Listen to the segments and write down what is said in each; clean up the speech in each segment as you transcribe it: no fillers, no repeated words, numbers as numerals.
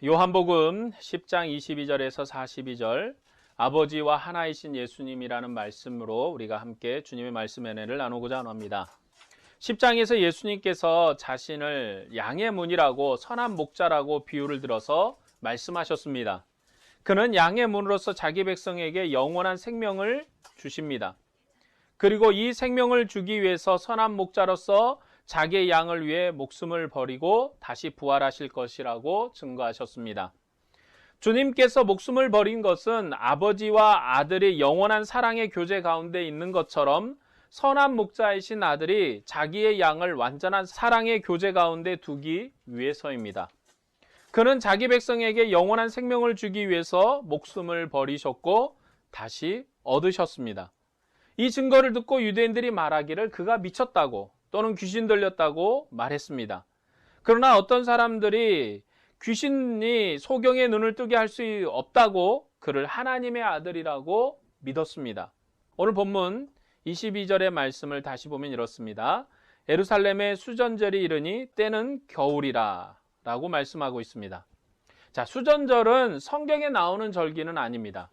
요한복음 10장 22절에서 42절, 아버지와 하나이신 예수님이라는 말씀으로 우리가 함께 주님의 말씀 은혜를 나누고자 합니다. 10장에서 예수님께서 자신을 양의 문이라고, 선한 목자라고 비유를 들어서 말씀하셨습니다. 그는 양의 문으로서 자기 백성에게 영원한 생명을 주십니다. 그리고 이 생명을 주기 위해서 선한 목자로서 자기의 양을 위해 목숨을 버리고 다시 부활하실 것이라고 증거하셨습니다. 주님께서 목숨을 버린 것은 아버지와 아들이 영원한 사랑의 교제 가운데 있는 것처럼 선한 목자이신 아들이 자기의 양을 완전한 사랑의 교제 가운데 두기 위해서입니다. 그는 자기 백성에게 영원한 생명을 주기 위해서 목숨을 버리셨고 다시 얻으셨습니다. 이 증거를 듣고 유대인들이 말하기를 그가 미쳤다고 또는 귀신 들렸다고 말했습니다. 그러나 어떤 사람들이 귀신이 소경의 눈을 뜨게 할 수 없다고 그를 하나님의 아들이라고 믿었습니다. 오늘 본문 22절의 말씀을 다시 보면 이렇습니다. 예루살렘의 수전절이 이르니 때는 겨울이라 라고 말씀하고 있습니다. 자, 수전절은 성경에 나오는 절기는 아닙니다.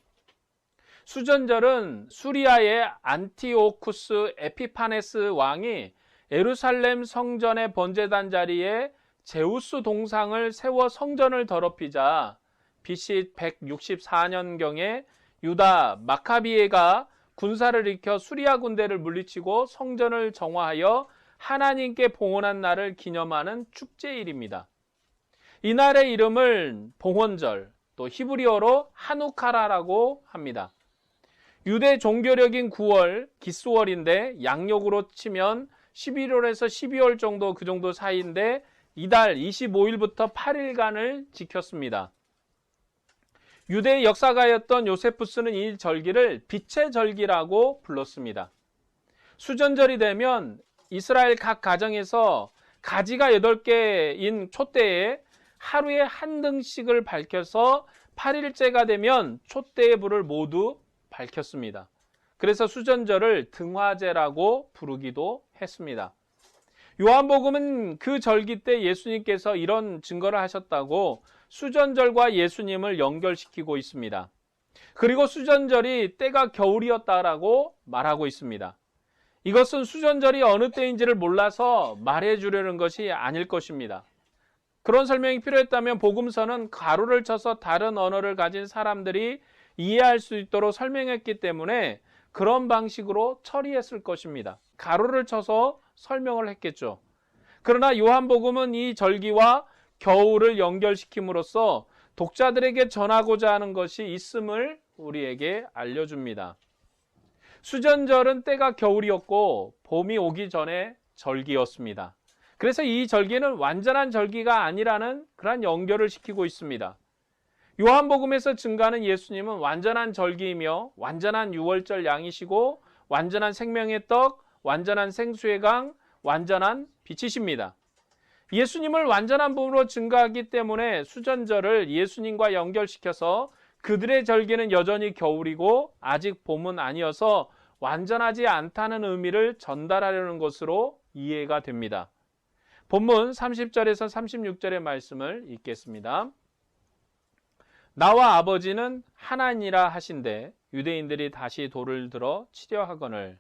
수전절은 수리아의 안티오쿠스 에피파네스 왕이 예루살렘 성전의 번제단 자리에 제우스 동상을 세워 성전을 더럽히자 BC 164년경에 유다 마카비에가 군사를 일으켜 수리아 군대를 물리치고 성전을 정화하여 하나님께 봉헌한 날을 기념하는 축제일입니다. 이날의 이름을 봉헌절, 또 히브리어로 하누카라라고 합니다. 유대 종교력인 9월, 기스월인데 양력으로 치면 11월에서 12월 정도 그 정도 사이인데 이달 25일부터 8일간을 지켰습니다. 유대의 역사가였던 요세푸스는 이 절기를 빛의 절기라고 불렀습니다. 수전절이 되면 이스라엘 각 가정에서 가지가 8개인 촛대에 하루에 한 등씩을 밝혀서 8일째가 되면 촛대의 불을 모두 밝혔습니다. 그래서 수전절을 등화제라고 부르기도 했습니다. 요한복음은 그 절기 때 예수님께서 이런 증거를 하셨다고 수전절과 예수님을 연결시키고 있습니다. 그리고 수전절이 때가 겨울이었다라고 말하고 있습니다. 이것은 수전절이 어느 때인지를 몰라서 말해주려는 것이 아닐 것입니다. 그런 설명이 필요했다면 복음서는 가로를 쳐서 다른 언어를 가진 사람들이 이해할 수 있도록 설명했기 때문에 그런 방식으로 처리했을 것입니다. 가로를 쳐서 설명을 했겠죠. 그러나 요한복음은 이 절기와 겨울을 연결시킴으로써 독자들에게 전하고자 하는 것이 있음을 우리에게 알려줍니다. 수전절은 때가 겨울이었고 봄이 오기 전에 절기였습니다. 그래서 이 절기는 완전한 절기가 아니라는 그런 연결을 시키고 있습니다. 요한복음에서 증거하는 예수님은 완전한 절기이며 완전한 유월절 양이시고 완전한 생명의 떡, 완전한 생수의 강, 완전한 빛이십니다. 예수님을 완전한 봄으로 증거하기 때문에 수전절을 예수님과 연결시켜서 그들의 절기는 여전히 겨울이고 아직 봄은 아니어서 완전하지 않다는 의미를 전달하려는 것으로 이해가 됩니다. 본문 30절에서 36절의 말씀을 읽겠습니다. 나와 아버지는 하나니라 하신대 유대인들이 다시 돌을 들어 치려 하거늘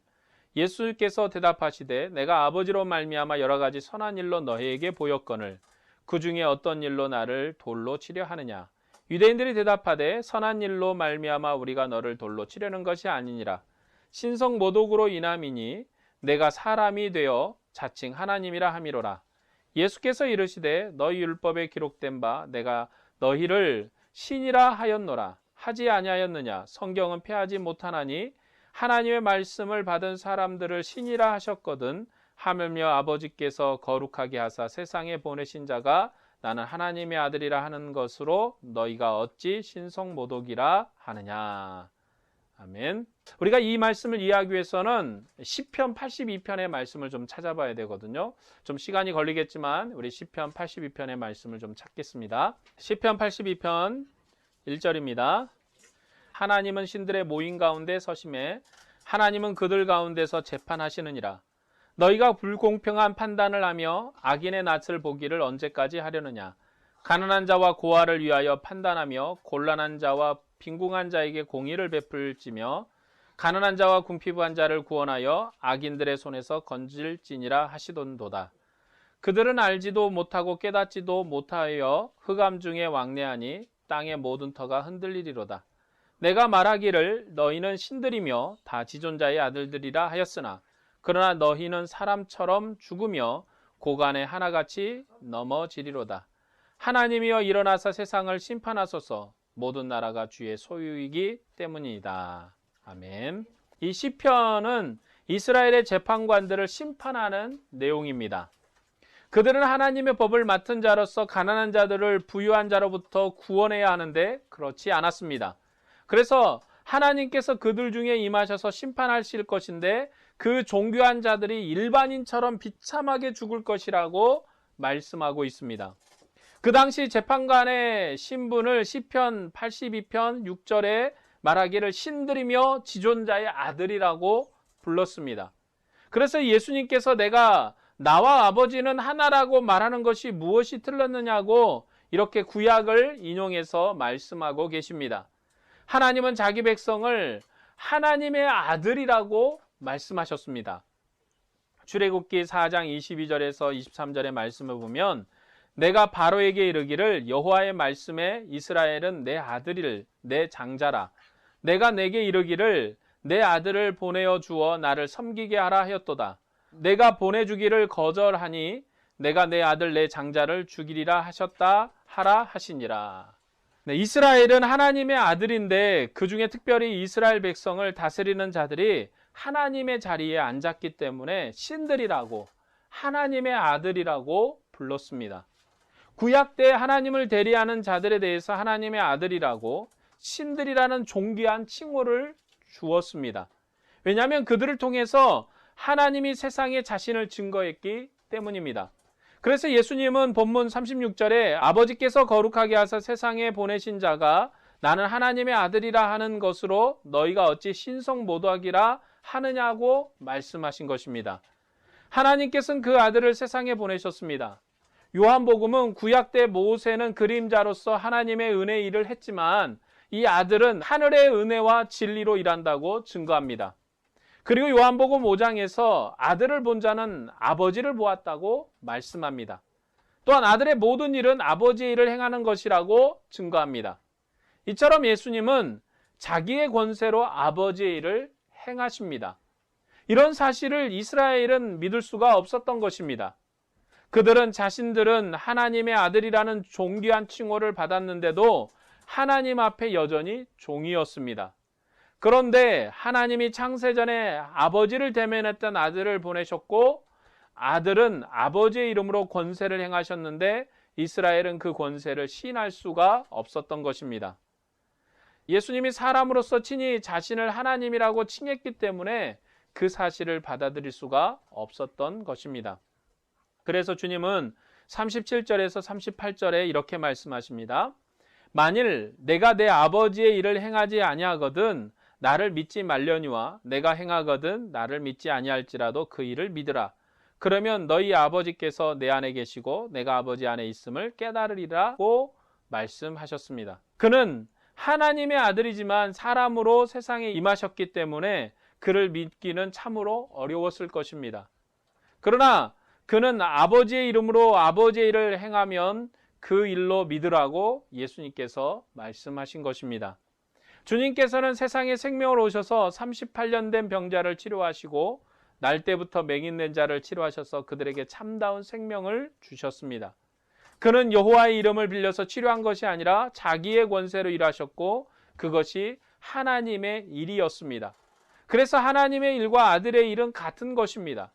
예수께서 대답하시되 내가 아버지로 말미암아 여러 가지 선한 일로 너희에게 보였거늘 그 중에 어떤 일로 나를 돌로 치려 하느냐. 유대인들이 대답하되 선한 일로 말미암아 우리가 너를 돌로 치려는 것이 아니니라. 신성 모독으로 인함이니 내가 사람이 되어 자칭 하나님이라 함이로라. 예수께서 이르시되 너희 율법에 기록된 바 내가 너희를 신이라 하였노라. 하지 아니하였느냐. 성경은 패하지 못하나니 하나님의 말씀을 받은 사람들을 신이라 하셨거든. 하물며 아버지께서 거룩하게 하사 세상에 보내신 자가 나는 하나님의 아들이라 하는 것으로 너희가 어찌 신성모독이라 하느냐. 아멘. 우리가 이 말씀을 이해하기 위해서는 시편 82편의 말씀을 좀 찾아봐야 되거든요. 좀 시간이 걸리겠지만 우리 시편 82편의 말씀을 좀 찾겠습니다. 시편 82편 1절입니다. 하나님은 신들의 모임 가운데 서심해 하나님은 그들 가운데서 재판하시느니라. 너희가 불공평한 판단을 하며 악인의 낯을 보기를 언제까지 하려느냐. 가난한 자와 고아를 위하여 판단하며 곤란한 자와 빈궁한 자에게 공의를 베풀지며 가난한 자와 궁핍한 자를 구원하여 악인들의 손에서 건질지니라 하시던도다. 그들은 알지도 못하고 깨닫지도 못하여 흑암 중에 왕래하니 땅의 모든 터가 흔들리리로다. 내가 말하기를 너희는 신들이며 다 지존자의 아들들이라 하였으나 그러나 너희는 사람처럼 죽으며 고간에 하나같이 넘어지리로다. 하나님이여 일어나사 세상을 심판하소서. 모든 나라가 주의 소유이기 때문이다. 아멘. 이 시편은 이스라엘의 재판관들을 심판하는 내용입니다. 그들은 하나님의 법을 맡은 자로서 가난한 자들을 부유한 자로부터 구원해야 하는데 그렇지 않았습니다. 그래서 하나님께서 그들 중에 임하셔서 심판하실 것인데 그 존귀한 자들이 일반인처럼 비참하게 죽을 것이라고 말씀하고 있습니다. 그 당시 재판관의 신분을 시편 82편 6절에 말하기를 신들이며 지존자의 아들이라고 불렀습니다. 그래서 예수님께서 내가 나와 아버지는 하나라고 말하는 것이 무엇이 틀렸느냐고 이렇게 구약을 인용해서 말씀하고 계십니다. 하나님은 자기 백성을 하나님의 아들이라고 말씀하셨습니다. 출애굽기 4장 22절에서 23절의 말씀을 보면 내가 바로에게 이르기를 여호와의 말씀에 이스라엘은 내 아들일 내 장자라. 내가 내게 이르기를 내 아들을 보내어 주어 나를 섬기게 하라 하였도다. 내가 보내주기를 거절하니 내가 내 아들 내 장자를 죽이리라 하셨다 하라 하시니라. 네, 이스라엘은 하나님의 아들인데 그 중에 특별히 이스라엘 백성을 다스리는 자들이 하나님의 자리에 앉았기 때문에 신들이라고 하나님의 아들이라고 불렀습니다. 구약 때 하나님을 대리하는 자들에 대해서 하나님의 아들이라고 신들이라는 존귀한 칭호를 주었습니다. 왜냐하면 그들을 통해서 하나님이 세상에 자신을 증거했기 때문입니다. 그래서 예수님은 본문 36절에 아버지께서 거룩하게 하사 세상에 보내신 자가 나는 하나님의 아들이라 하는 것으로 너희가 어찌 신성 모독이라 하느냐고 말씀하신 것입니다. 하나님께서는 그 아들을 세상에 보내셨습니다. 요한복음은 구약 때 모세는 그림자로서 하나님의 은혜의 일을 했지만 이 아들은 하늘의 은혜와 진리로 일한다고 증거합니다. 그리고 요한복음 5장에서 아들을 본 자는 아버지를 보았다고 말씀합니다. 또한 아들의 모든 일은 아버지의 일을 행하는 것이라고 증거합니다. 이처럼 예수님은 자기의 권세로 아버지의 일을 행하십니다. 이런 사실을 이스라엘은 믿을 수가 없었던 것입니다. 그들은 자신들은 하나님의 아들이라는 존귀한 칭호를 받았는데도 하나님 앞에 여전히 종이었습니다. 그런데 하나님이 창세전에 아버지를 대면했던 아들을 보내셨고 아들은 아버지의 이름으로 권세를 행하셨는데 이스라엘은 그 권세를 시인할 수가 없었던 것입니다. 예수님이 사람으로서 친히 자신을 하나님이라고 칭했기 때문에 그 사실을 받아들일 수가 없었던 것입니다. 그래서 주님은 37절에서 38절에 이렇게 말씀하십니다. 만일 내가 내 아버지의 일을 행하지 아니하거든 나를 믿지 말려니와 내가 행하거든 나를 믿지 아니할지라도 그 일을 믿으라. 그러면 너희 아버지께서 내 안에 계시고 내가 아버지 안에 있음을 깨달으리라고 말씀하셨습니다. 그는 하나님의 아들이지만 사람으로 세상에 임하셨기 때문에 그를 믿기는 참으로 어려웠을 것입니다. 그러나 그는 아버지의 이름으로 아버지의 일을 행하면 그 일로 믿으라고 예수님께서 말씀하신 것입니다. 주님께서는 세상에 생명을 오셔서 38년 된 병자를 치료하시고 날 때부터 맹인된 자를 치료하셔서 그들에게 참다운 생명을 주셨습니다. 그는 여호와의 이름을 빌려서 치료한 것이 아니라 자기의 권세로 일하셨고 그것이 하나님의 일이었습니다. 그래서 하나님의 일과 아들의 일은 같은 것입니다.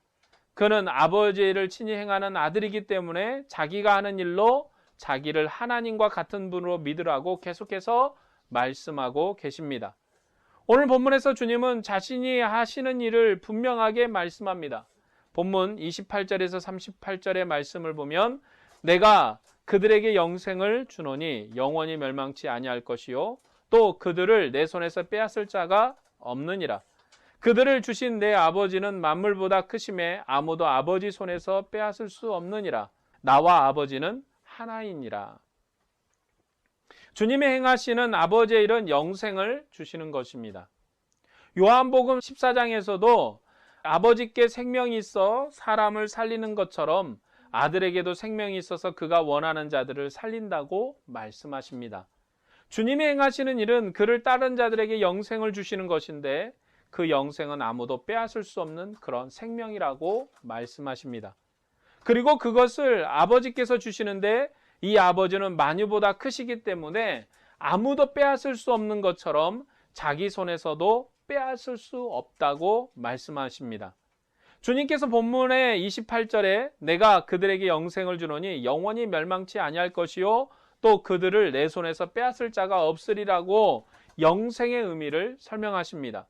그는 아버지의 일을 친히 행하는 아들이기 때문에 자기가 하는 일로 자기를 하나님과 같은 분으로 믿으라고 계속해서 말씀하고 계십니다. 오늘 본문에서 주님은 자신이 하시는 일을 분명하게 말씀합니다. 본문 28절에서 38절의 말씀을 보면 내가 그들에게 영생을 주노니 영원히 멸망치 아니할 것이요 또 그들을 내 손에서 빼앗을 자가 없느니라. 그들을 주신 내 아버지는 만물보다 크심에 아무도 아버지 손에서 빼앗을 수 없느니라. 나와 아버지는 하나이니라. 주님이 행하시는 아버지의 일은 영생을 주시는 것입니다. 요한복음 14장에서도 아버지께 생명이 있어 사람을 살리는 것처럼 아들에게도 생명이 있어서 그가 원하는 자들을 살린다고 말씀하십니다. 주님이 행하시는 일은 그를 따른 자들에게 영생을 주시는 것인데 그 영생은 아무도 빼앗을 수 없는 그런 생명이라고 말씀하십니다. 그리고 그것을 아버지께서 주시는데 이 아버지는 만유보다 크시기 때문에 아무도 빼앗을 수 없는 것처럼 자기 손에서도 빼앗을 수 없다고 말씀하십니다. 주님께서 본문의 28절에 내가 그들에게 영생을 주노니 영원히 멸망치 아니할 것이요 또 그들을 내 손에서 빼앗을 자가 없으리라고 영생의 의미를 설명하십니다.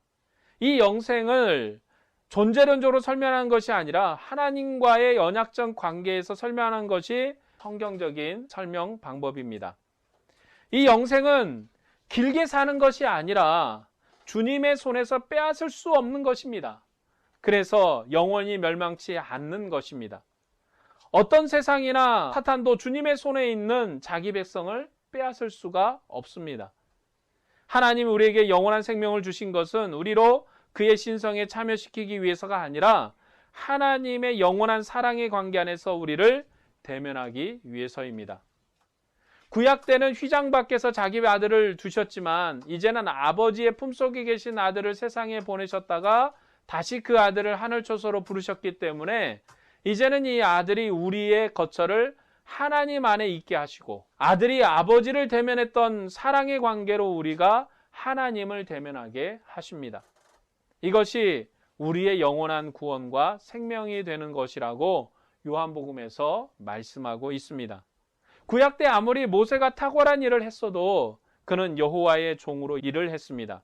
이 영생을 존재론적으로 설명하는 것이 아니라 하나님과의 연약적 관계에서 설명하는 것이 성경적인 설명 방법입니다. 이 영생은 길게 사는 것이 아니라 주님의 손에서 빼앗을 수 없는 것입니다. 그래서 영원히 멸망치 않는 것입니다. 어떤 세상이나 사탄도 주님의 손에 있는 자기 백성을 빼앗을 수가 없습니다. 하나님 우리에게 영원한 생명을 주신 것은 우리로 그의 신성에 참여시키기 위해서가 아니라 하나님의 영원한 사랑의 관계 안에서 우리를 대면하기 위해서입니다. 구약 때는 휘장 밖에서 자기 아들을 두셨지만 이제는 아버지의 품속에 계신 아들을 세상에 보내셨다가 다시 그 아들을 하늘 초소로 부르셨기 때문에 이제는 이 아들이 우리의 거처를 하나님 안에 있게 하시고 아들이 아버지를 대면했던 사랑의 관계로 우리가 하나님을 대면하게 하십니다. 이것이 우리의 영원한 구원과 생명이 되는 것이라고 요한복음에서 말씀하고 있습니다. 구약 때 아무리 모세가 탁월한 일을 했어도 그는 여호와의 종으로 일을 했습니다.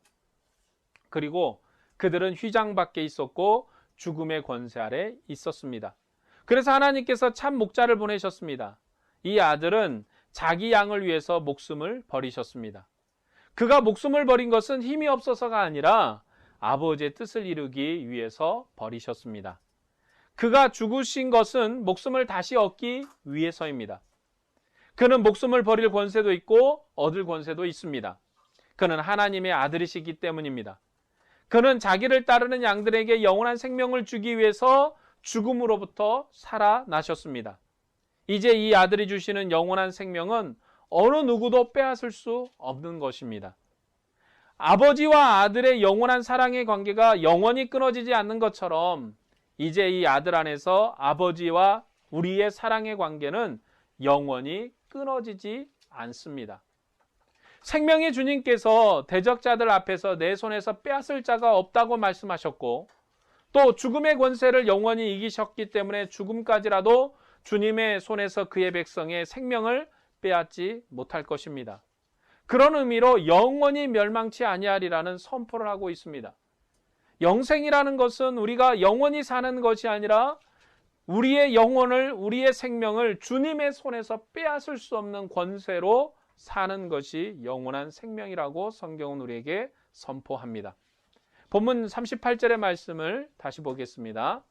그리고 그들은 휘장 밖에 있었고 죽음의 권세 아래 있었습니다. 그래서 하나님께서 참 목자를 보내셨습니다. 이 아들은 자기 양을 위해서 목숨을 버리셨습니다. 그가 목숨을 버린 것은 힘이 없어서가 아니라 아버지의 뜻을 이루기 위해서 버리셨습니다. 그가 죽으신 것은 목숨을 다시 얻기 위해서입니다. 그는 목숨을 버릴 권세도 있고 얻을 권세도 있습니다. 그는 하나님의 아들이시기 때문입니다. 그는 자기를 따르는 양들에게 영원한 생명을 주기 위해서 죽음으로부터 살아나셨습니다. 이제 이 아들이 주시는 영원한 생명은 어느 누구도 빼앗을 수 없는 것입니다. 아버지와 아들의 영원한 사랑의 관계가 영원히 끊어지지 않는 것처럼 이제 이 아들 안에서 아버지와 우리의 사랑의 관계는 영원히 끊어지지 않습니다. 생명의 주님께서 대적자들 앞에서 내 손에서 빼앗을 자가 없다고 말씀하셨고 또 죽음의 권세를 영원히 이기셨기 때문에 죽음까지라도 주님의 손에서 그의 백성의 생명을 빼앗지 못할 것입니다. 그런 의미로 영원히 멸망치 아니하리라는 선포를 하고 있습니다. 영생이라는 것은 우리가 영원히 사는 것이 아니라 우리의 영혼을, 우리의 생명을 주님의 손에서 빼앗을 수 없는 권세로 사는 것이 영원한 생명이라고 성경은 우리에게 선포합니다. 본문 38절의 말씀을 다시 보겠습니다.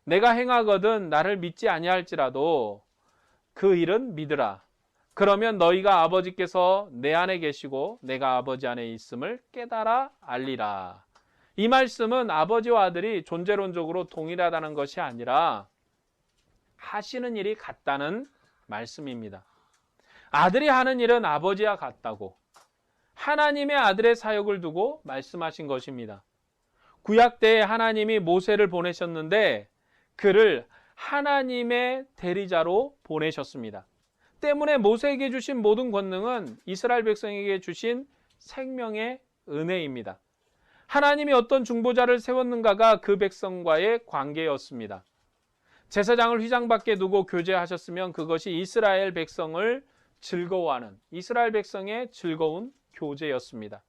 내가 행하거든 나를 믿지 아니할지라도 그 일은 믿으라. 그러면 너희가 아버지께서 내 안에 계시고 내가 아버지 안에 있음을 깨달아 알리라. 이 말씀은 아버지와 아들이 존재론적으로 동일하다는 것이 아니라 하시는 일이 같다는 말씀입니다. 아들이 하는 일은 아버지와 같다고 하나님의 아들의 사역을 두고 말씀하신 것입니다. 구약 때에 하나님이 모세를 보내셨는데 그를 하나님의 대리자로 보내셨습니다. 때문에 모세에게 주신 모든 권능은 이스라엘 백성에게 주신 생명의 은혜입니다. 하나님이 어떤 중보자를 세웠는가가 그 백성과의 관계였습니다. 제사장을 휘장 밖에 두고 교제하셨으면 그것이 이스라엘 백성을 즐거워하는 이스라엘 백성의 즐거운 교제였습니다.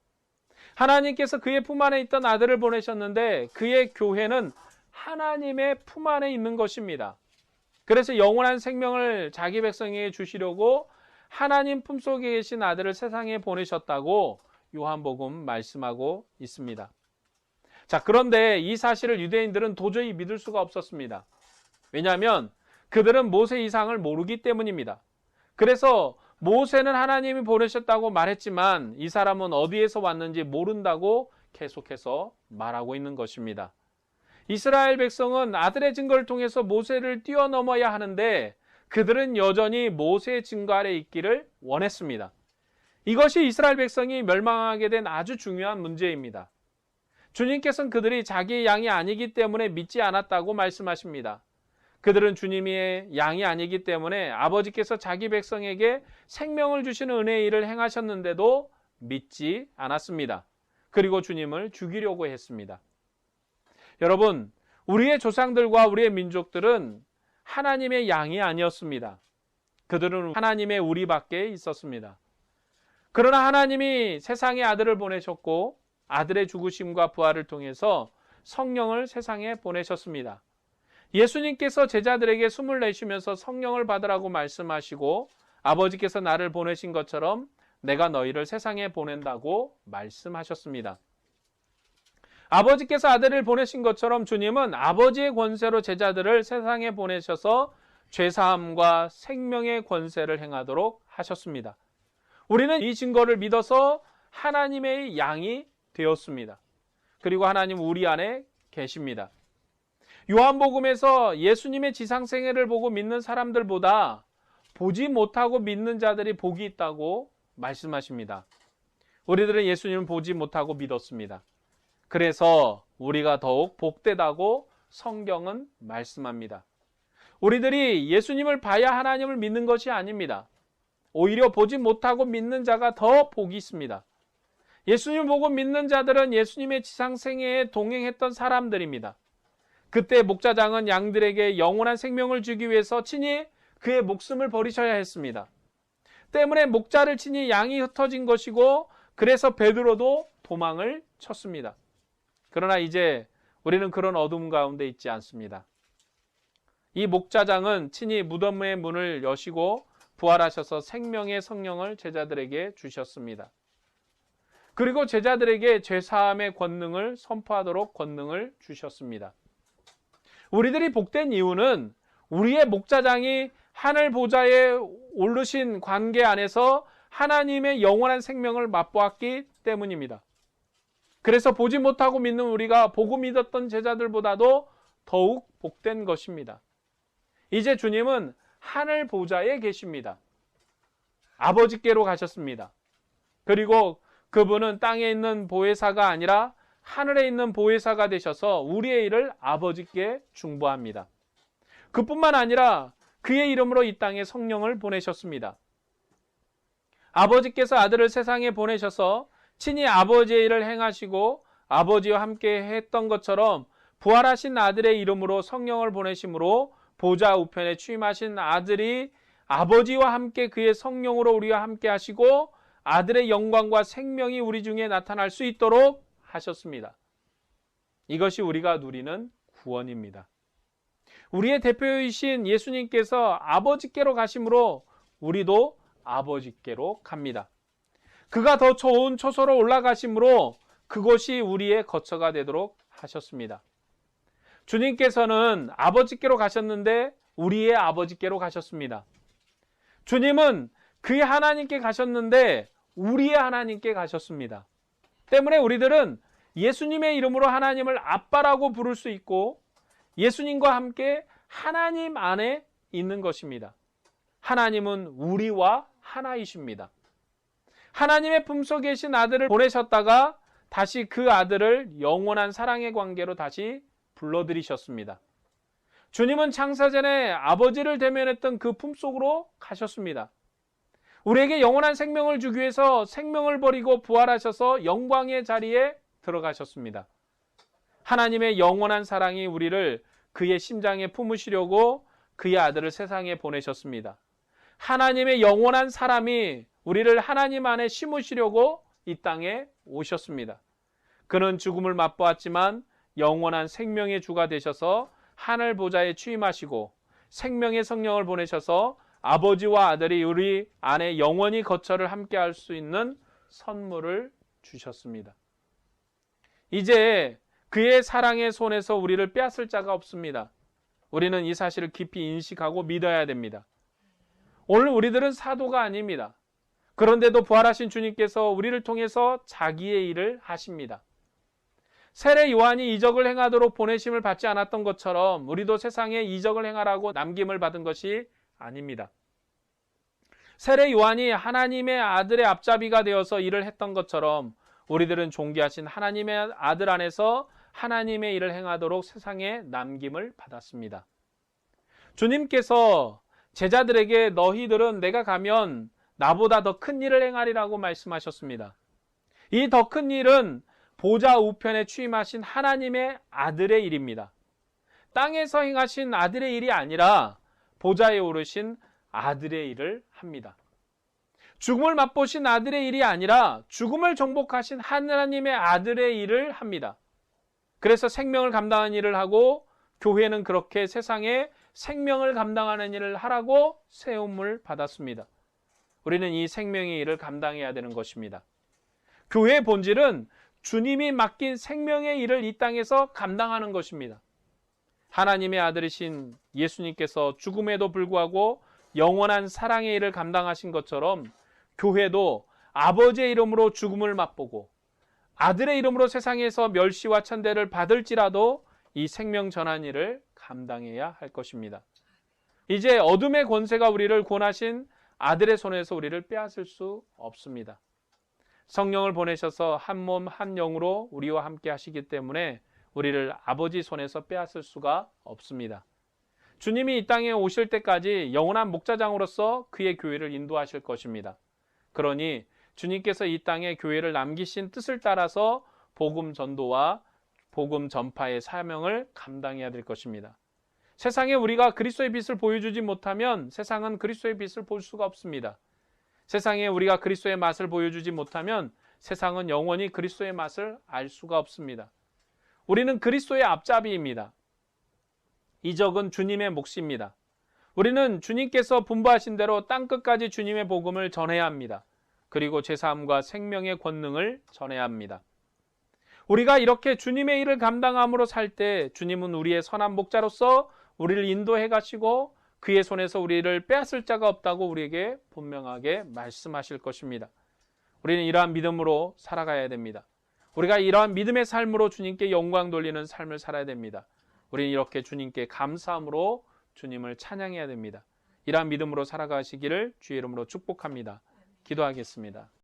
하나님께서 그의 품 안에 있던 아들을 보내셨는데 그의 교회는 하나님의 품 안에 있는 것입니다. 그래서 영원한 생명을 자기 백성에게 주시려고 하나님 품속에 계신 아들을 세상에 보내셨다고 요한복음 말씀하고 있습니다. 자, 그런데 이 사실을 유대인들은 도저히 믿을 수가 없었습니다. 왜냐하면 그들은 모세 이상을 모르기 때문입니다. 그래서 모세는 하나님이 보내셨다고 말했지만 이 사람은 어디에서 왔는지 모른다고 계속해서 말하고 있는 것입니다. 이스라엘 백성은 아들의 증거를 통해서 모세를 뛰어넘어야 하는데 그들은 여전히 모세의 증거 아래 있기를 원했습니다. 이것이 이스라엘 백성이 멸망하게 된 아주 중요한 문제입니다. 주님께서는 그들이 자기의 양이 아니기 때문에 믿지 않았다고 말씀하십니다. 그들은 주님의 양이 아니기 때문에 아버지께서 자기 백성에게 생명을 주시는 은혜의 일을 행하셨는데도 믿지 않았습니다. 그리고 주님을 죽이려고 했습니다. 여러분, 우리의 조상들과 우리의 민족들은 하나님의 양이 아니었습니다. 그들은 하나님의 우리밖에 있었습니다. 그러나 하나님이 세상에 아들을 보내셨고 아들의 죽으심과 부활을 통해서 성령을 세상에 보내셨습니다. 예수님께서 제자들에게 숨을 내쉬면서 성령을 받으라고 말씀하시고 아버지께서 나를 보내신 것처럼 내가 너희를 세상에 보낸다고 말씀하셨습니다. 아버지께서 아들을 보내신 것처럼 주님은 아버지의 권세로 제자들을 세상에 보내셔서 죄사함과 생명의 권세를 행하도록 하셨습니다. 우리는 이 증거를 믿어서 하나님의 양이 되었습니다. 그리고 하나님 우리 안에 계십니다. 요한복음에서 예수님의 지상생애를 보고 믿는 사람들보다 보지 못하고 믿는 자들이 복이 있다고 말씀하십니다. 우리들은 예수님을 보지 못하고 믿었습니다. 그래서 우리가 더욱 복되다고 성경은 말씀합니다. 우리들이 예수님을 봐야 하나님을 믿는 것이 아닙니다. 오히려 보지 못하고 믿는 자가 더 복이 있습니다. 예수님을 보고 믿는 자들은 예수님의 지상생애에 동행했던 사람들입니다. 그때 목자장은 양들에게 영원한 생명을 주기 위해서 친히 그의 목숨을 버리셔야 했습니다. 때문에 목자를 친히 양이 흩어진 것이고 그래서 베드로도 도망을 쳤습니다. 그러나 이제 우리는 그런 어둠 가운데 있지 않습니다. 이 목자장은 친히 무덤의 문을 여시고 부활하셔서 생명의 성령을 제자들에게 주셨습니다. 그리고 제자들에게 죄사함의 권능을 선포하도록 권능을 주셨습니다. 우리들이 복된 이유는 우리의 목자장이 하늘 보좌에 오르신 관계 안에서 하나님의 영원한 생명을 맛보았기 때문입니다. 그래서 보지 못하고 믿는 우리가 보고 믿었던 제자들보다도 더욱 복된 것입니다. 이제 주님은 하늘 보좌에 계십니다. 아버지께로 가셨습니다. 그리고 그분은 땅에 있는 보혜사가 아니라 하늘에 있는 보혜사가 되셔서 우리의 일을 아버지께 중보합니다. 그뿐만 아니라 그의 이름으로 이 땅에 성령을 보내셨습니다. 아버지께서 아들을 세상에 보내셔서 친히 아버지의 일을 행하시고 아버지와 함께 했던 것처럼 부활하신 아들의 이름으로 성령을 보내심으로 보좌 우편에 취임하신 아들이 아버지와 함께 그의 성령으로 우리와 함께 하시고 아들의 영광과 생명이 우리 중에 나타날 수 있도록 하셨습니다. 이것이 우리가 누리는 구원입니다. 우리의 대표이신 예수님께서 아버지께로 가심으로 우리도 아버지께로 갑니다. 그가 더 좋은 처소로 올라가심으로 그곳이 우리의 거처가 되도록 하셨습니다. 주님께서는 아버지께로 가셨는데 우리의 아버지께로 가셨습니다. 주님은 그의 하나님께 가셨는데 우리의 하나님께 가셨습니다. 때문에 우리들은 예수님의 이름으로 하나님을 아빠라고 부를 수 있고 예수님과 함께 하나님 안에 있는 것입니다. 하나님은 우리와 하나이십니다. 하나님의 품속에 계신 아들을 보내셨다가 다시 그 아들을 영원한 사랑의 관계로 다시 불러들이셨습니다. 주님은 창세전에 아버지를 대면했던 그 품속으로 가셨습니다. 우리에게 영원한 생명을 주기 위해서 생명을 버리고 부활하셔서 영광의 자리에 들어가셨습니다. 하나님의 영원한 사랑이 우리를 그의 심장에 품으시려고 그의 아들을 세상에 보내셨습니다. 하나님의 영원한 사람이 우리를 하나님 안에 심으시려고 이 땅에 오셨습니다. 그는 죽음을 맛보았지만 영원한 생명의 주가 되셔서 하늘 보좌에 취임하시고 생명의 성령을 보내셔서 아버지와 아들이 우리 안에 영원히 거처를 함께 할 수 있는 선물을 주셨습니다. 이제 그의 사랑의 손에서 우리를 빼앗을 자가 없습니다. 우리는 이 사실을 깊이 인식하고 믿어야 됩니다. 오늘 우리들은 사도가 아닙니다. 그런데도 부활하신 주님께서 우리를 통해서 자기의 일을 하십니다. 세례 요한이 이적을 행하도록 보내심을 받지 않았던 것처럼 우리도 세상에 이적을 행하라고 남김을 받은 것이 아닙니다. 세례 요한이 하나님의 아들의 앞잡이가 되어서 일을 했던 것처럼 우리들은 존귀하신 하나님의 아들 안에서 하나님의 일을 행하도록 세상에 남김을 받았습니다. 주님께서 제자들에게 너희들은 내가 가면 나보다 더 큰 일을 행하리라고 말씀하셨습니다. 이 더 큰 일은 보좌 우편에 취임하신 하나님의 아들의 일입니다. 땅에서 행하신 아들의 일이 아니라 보좌에 오르신 아들의 일을 합니다. 죽음을 맛보신 아들의 일이 아니라 죽음을 정복하신 하나님의 아들의 일을 합니다. 그래서 생명을 감당하는 일을 하고 교회는 그렇게 세상에 생명을 감당하는 일을 하라고 세움을 받았습니다. 우리는 이 생명의 일을 감당해야 되는 것입니다. 교회의 본질은 주님이 맡긴 생명의 일을 이 땅에서 감당하는 것입니다. 하나님의 아들이신 예수님께서 죽음에도 불구하고 영원한 사랑의 일을 감당하신 것처럼 교회도 아버지의 이름으로 죽음을 맛보고 아들의 이름으로 세상에서 멸시와 천대를 받을지라도 이 생명 전한 일을 감당해야 할 것입니다. 이제 어둠의 권세가 우리를 구원하신 아들의 손에서 우리를 빼앗을 수 없습니다. 성령을 보내셔서 한 몸 한 영으로 우리와 함께 하시기 때문에 우리를 아버지 손에서 빼앗을 수가 없습니다. 주님이 이 땅에 오실 때까지 영원한 목자장으로서 그의 교회를 인도하실 것입니다. 그러니 주님께서 이 땅에 교회를 남기신 뜻을 따라서 복음 전도와 복음 전파의 사명을 감당해야 될 것입니다. 세상에 우리가 그리스도의 빛을 보여주지 못하면 세상은 그리스도의 빛을 볼 수가 없습니다. 세상에 우리가 그리스도의 맛을 보여주지 못하면 세상은 영원히 그리스도의 맛을 알 수가 없습니다. 우리는 그리스도의 앞잡이입니다. 이적은 주님의 몫입니다. 우리는 주님께서 분부하신 대로 땅끝까지 주님의 복음을 전해야 합니다. 그리고 죄사함과 생명의 권능을 전해야 합니다. 우리가 이렇게 주님의 일을 감당함으로 살 때 주님은 우리의 선한 목자로서 우리를 인도해 가시고 그의 손에서 우리를 빼앗을 자가 없다고 우리에게 분명하게 말씀하실 것입니다. 우리는 이러한 믿음으로 살아가야 됩니다. 우리가 이러한 믿음의 삶으로 주님께 영광 돌리는 삶을 살아야 됩니다. 우리는 이렇게 주님께 감사함으로 주님을 찬양해야 됩니다. 이러한 믿음으로 살아가시기를 주의 이름으로 축복합니다. 기도하겠습니다.